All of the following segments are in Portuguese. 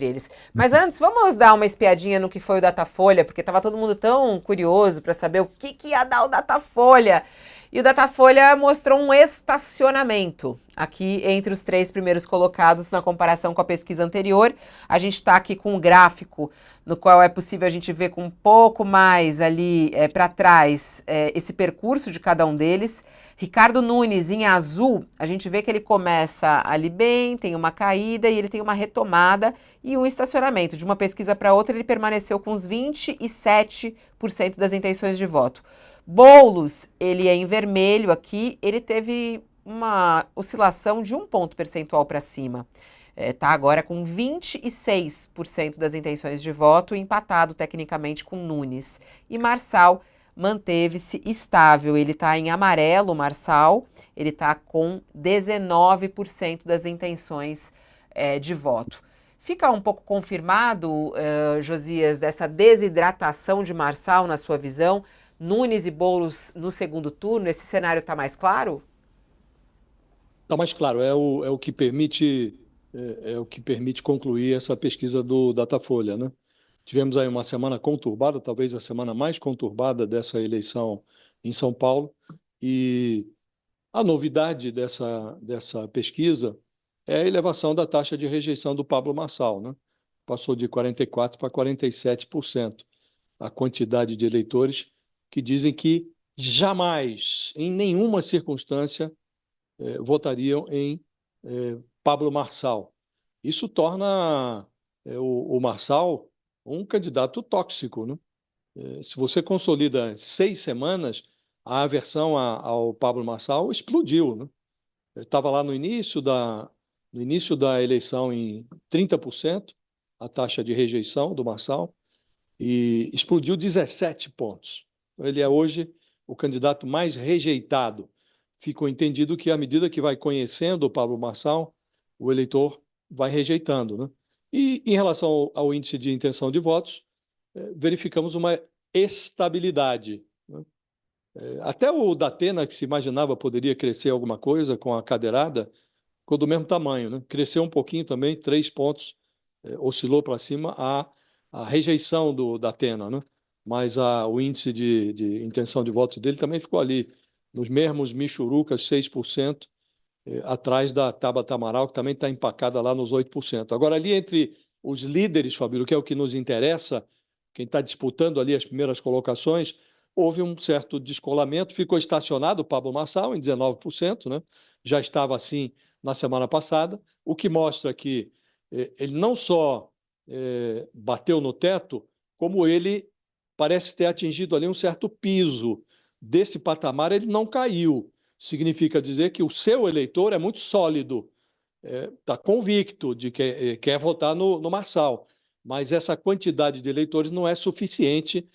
eles. Mas antes, vamos dar uma espiadinha no que foi o Datafolha, porque estava todo mundo tão curioso para saber o que ia dar o Datafolha. E o Datafolha mostrou um estacionamento aqui entre os 3 primeiros colocados na comparação com a pesquisa anterior. A gente está aqui com um gráfico no qual é possível a gente ver com um pouco mais ali para trás esse percurso de cada um deles. Ricardo Nunes, em azul, a gente vê que ele começa ali bem, tem uma caída e ele tem uma retomada e um estacionamento. De uma pesquisa para outra, ele permaneceu com os 27% das intenções de voto. Boulos, ele é em vermelho aqui, ele teve uma oscilação de 1 ponto percentual para cima. Está agora com 26% das intenções de voto, empatado tecnicamente com Nunes. E Marçal manteve-se estável, ele está em amarelo, o Marçal, ele está com 19% das intenções de voto. Fica um pouco confirmado, Josias, dessa desidratação de Marçal na sua visão? Nunes e Boulos no segundo turno, esse cenário está mais claro? Está mais claro, é o que permite concluir essa pesquisa do Datafolha, né? Tivemos aí uma semana conturbada, talvez a semana mais conturbada dessa eleição em São Paulo, e a novidade dessa pesquisa é a elevação da taxa de rejeição do Pablo Marçal, né? Passou de 44% para 47%, a quantidade de eleitores que dizem que jamais, em nenhuma circunstância, votariam em Pablo Marçal. Isso torna o Marçal um candidato tóxico, né? Se você consolida 6 semanas, a aversão ao Pablo Marçal explodiu, né? Estava lá no início da eleição em 30%, a taxa de rejeição do Marçal, e explodiu 17 pontos. Ele é hoje o candidato mais rejeitado. Ficou entendido que, à medida que vai conhecendo o Pablo Marçal, o eleitor vai rejeitando, né? E, em relação ao índice de intenção de votos, verificamos uma estabilidade, né? Até o Datena, que se imaginava poderia crescer alguma coisa com a cadeirada, ficou do mesmo tamanho, né? Cresceu um pouquinho também, 3 pontos, oscilou para cima a rejeição do Datena, né? Mas o índice de intenção de voto dele também ficou ali, nos mesmos michurucas, 6%, atrás da Tabata Amaral, que também está empacada lá nos 8%. Agora, ali entre os líderes, Fabíola, que é o que nos interessa, quem está disputando ali as primeiras colocações, houve um certo descolamento, ficou estacionado o Pablo Marçal em 19%, né? Já estava assim na semana passada, o que mostra que ele não só bateu no teto, como ele parece ter atingido ali um certo piso. Desse patamar, ele não caiu. Significa dizer que o seu eleitor é muito sólido, está convicto de que quer votar no Marçal, mas essa quantidade de eleitores não é suficiente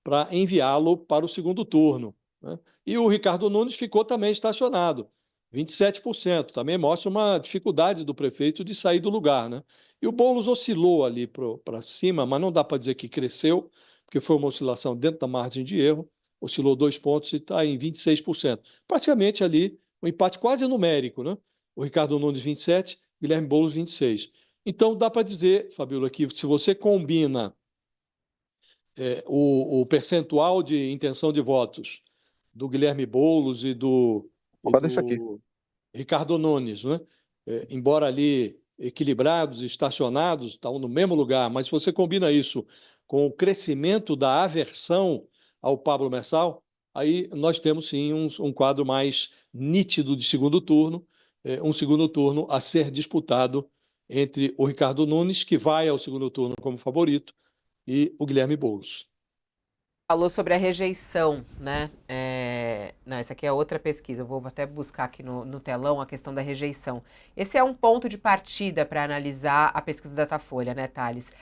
para enviá-lo para o segundo turno, né? E o Ricardo Nunes ficou também estacionado, 27%. Também mostra uma dificuldade do prefeito de sair do lugar, né? E o Boulos oscilou ali para cima, mas não dá para dizer que cresceu, porque foi uma oscilação dentro da margem de erro, oscilou 2 pontos e está em 26%. Praticamente ali um empate quase numérico, né? O Ricardo Nunes 27, Guilherme Boulos 26. Então dá para dizer, Fabíola, que se você combina o percentual de intenção de votos do Guilherme Boulos e Olha isso aqui. do Ricardo Nunes, né? Embora ali equilibrados, estacionados, estão no mesmo lugar, mas se você combina isso com o crescimento da aversão ao Pablo Marçal, aí nós temos sim um quadro mais nítido de segundo turno, um segundo turno a ser disputado entre o Ricardo Nunes, que vai ao segundo turno como favorito, e o Guilherme Boulos. Falou sobre a rejeição, né? Não, essa aqui é outra pesquisa. Eu vou até buscar aqui no telão a questão da rejeição. Esse é um ponto de partida para analisar a pesquisa da Datafolha, né, Thales?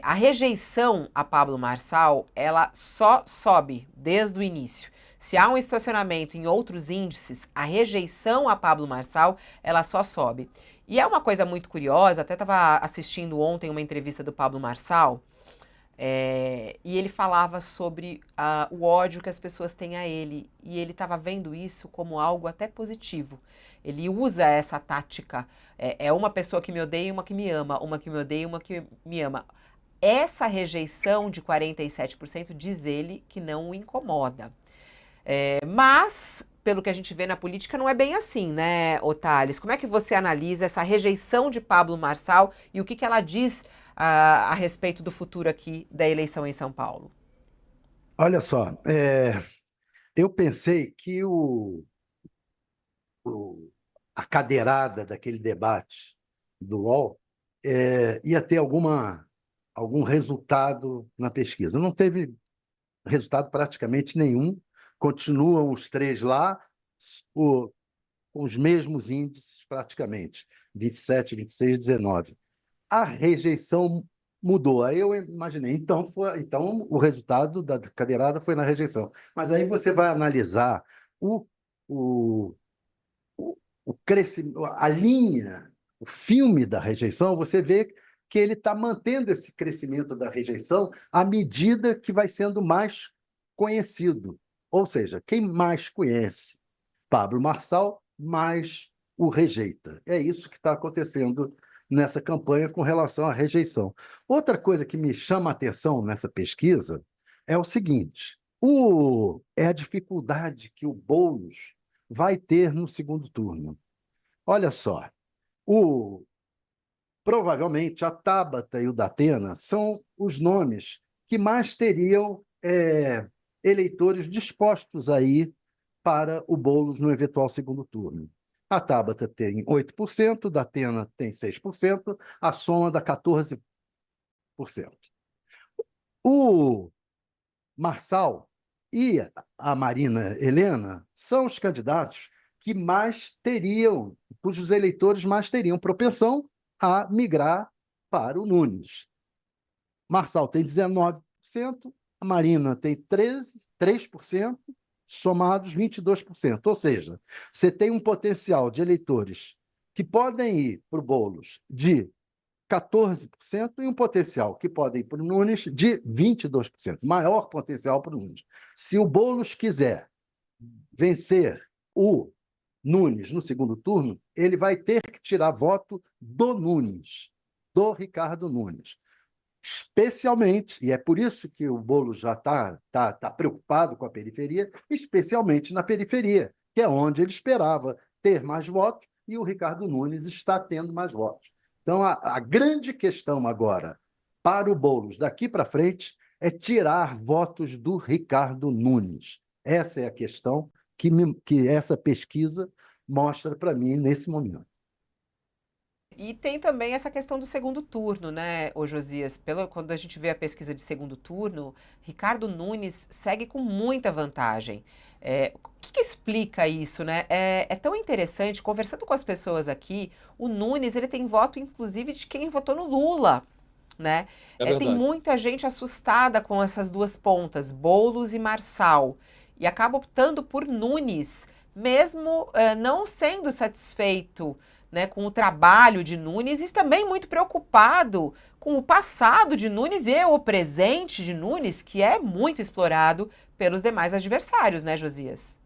A rejeição a Pablo Marçal, ela só sobe desde o início. Se há um estacionamento em outros índices, a rejeição a Pablo Marçal, ela só sobe. E é uma coisa muito curiosa, até estava assistindo ontem uma entrevista do Pablo Marçal, E ele falava sobre o ódio que as pessoas têm a ele. E ele estava vendo isso como algo até positivo. Ele usa essa tática. É uma pessoa que me odeia e uma que me ama. Uma que me odeia e uma que me ama. Essa rejeição de 47% diz ele que não o incomoda. Mas, pelo que a gente vê na política, não é bem assim, né, Otales? Como é que você analisa essa rejeição de Pablo Marçal e o que ela diz a respeito do futuro aqui da eleição em São Paulo? Olha só, eu pensei que a cadeirada daquele debate do UOL ia ter algum resultado na pesquisa. Não teve resultado praticamente nenhum. Continuam os três lá com os mesmos índices praticamente, 27, 26, 19. A rejeição mudou. Aí eu imaginei, então o resultado da cadeirada foi na rejeição. Mas aí você vai analisar o, o, o crescimento, a linha, o filme da rejeição, você vê que ele está mantendo esse crescimento da rejeição à medida que vai sendo mais conhecido. Ou seja, quem mais conhece Pablo Marçal, mais o rejeita. É isso que está acontecendo nessa campanha com relação à rejeição. Outra coisa que me chama a atenção nessa pesquisa é o seguinte: é a dificuldade que o Boulos vai ter no segundo turno. Olha só, provavelmente a Tabata e o Datena são os nomes que mais teriam eleitores dispostos a ir para o Boulos no eventual segundo turno. A Tabata tem 8%, o Datena tem 6%, a soma dá 14%. O Marçal e a Marina Helena são os candidatos que mais teriam, cujos eleitores mais teriam propensão a migrar para o Nunes. Marçal tem 19%, a Marina tem 3%, somados 22%. Ou seja, você tem um potencial de eleitores que podem ir para o Boulos de 14% e um potencial que podem ir para o Nunes de 22%. Maior potencial para o Nunes. Se o Boulos quiser vencer o Nunes no segundo turno, ele vai ter que tirar voto do Nunes, do Ricardo Nunes. Especialmente, e é por isso que o Boulos já está preocupado com a periferia, especialmente na periferia, que é onde ele esperava ter mais votos, e o Ricardo Nunes está tendo mais votos. Então, a grande questão agora para o Boulos daqui para frente é tirar votos do Ricardo Nunes. Essa é a questão que essa pesquisa mostra para mim nesse momento. E tem também essa questão do segundo turno, né, ô Josias? Quando a gente vê a pesquisa de segundo turno, Ricardo Nunes segue com muita vantagem. O que explica isso, né? É tão interessante, conversando com as pessoas aqui, o Nunes, ele tem voto, inclusive, de quem votou no Lula, né? É Tem verdade. muita gente assustada com essas duas pontas, Boulos e Marçal, e acaba optando por Nunes, mesmo não sendo satisfeito, né, com o trabalho de Nunes e também muito preocupado com o passado de Nunes e o presente de Nunes, que é muito explorado pelos demais adversários, né, Josias?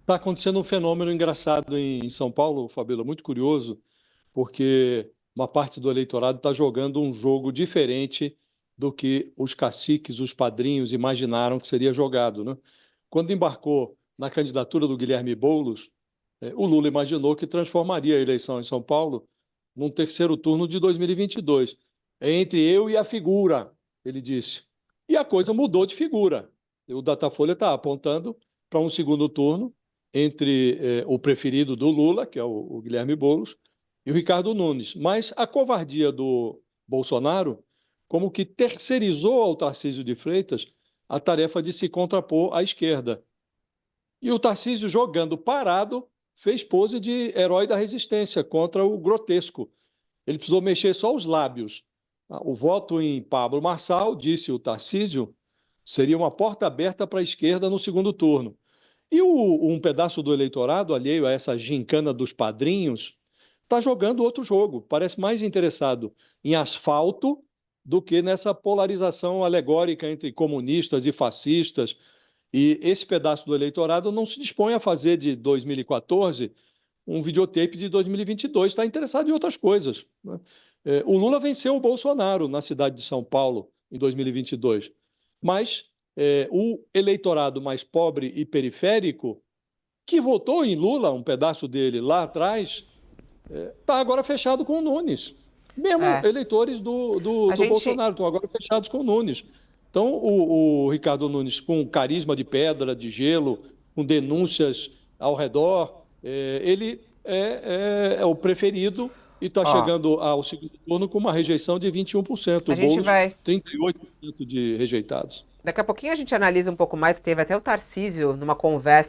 Está acontecendo um fenômeno engraçado em São Paulo, Fabíola, muito curioso, porque uma parte do eleitorado está jogando um jogo diferente do que os caciques, os padrinhos imaginaram que seria jogado, né? Quando embarcou na candidatura do Guilherme Boulos, o Lula imaginou que transformaria a eleição em São Paulo num terceiro turno de 2022. É entre eu e a figura, ele disse. E a coisa mudou de figura. O Datafolha está apontando para um segundo turno entre o preferido do Lula, que é o Guilherme Boulos, e o Ricardo Nunes. Mas a covardia do Bolsonaro, como que terceirizou ao Tarcísio de Freitas a tarefa de se contrapor à esquerda. E o Tarcísio, jogando parado, fez pose de herói da resistência contra o grotesco. Ele precisou mexer só os lábios. O voto em Pablo Marçal, disse o Tarcísio, seria uma porta aberta para a esquerda no segundo turno. E um pedaço do eleitorado, alheio a essa gincana dos padrinhos, está jogando outro jogo. Parece mais interessado em asfalto do que nessa polarização alegórica entre comunistas e fascistas. E esse pedaço do eleitorado não se dispõe a fazer de 2014 um videotape de 2022, está interessado em outras coisas, né? O Lula venceu o Bolsonaro na cidade de São Paulo em 2022, mas o eleitorado mais pobre e periférico, que votou em Lula, um pedaço dele lá atrás, está agora fechado com o Nunes. Mesmo eleitores do Bolsonaro estão agora fechados com o Nunes. Então, o Ricardo Nunes, com carisma de pedra, de gelo, com denúncias ao redor, ele é o preferido e está chegando ao segundo turno com uma rejeição de 21%. O Boulos, 38% de rejeitados. Daqui a pouquinho a gente analisa um pouco mais, teve até o Tarcísio numa conversa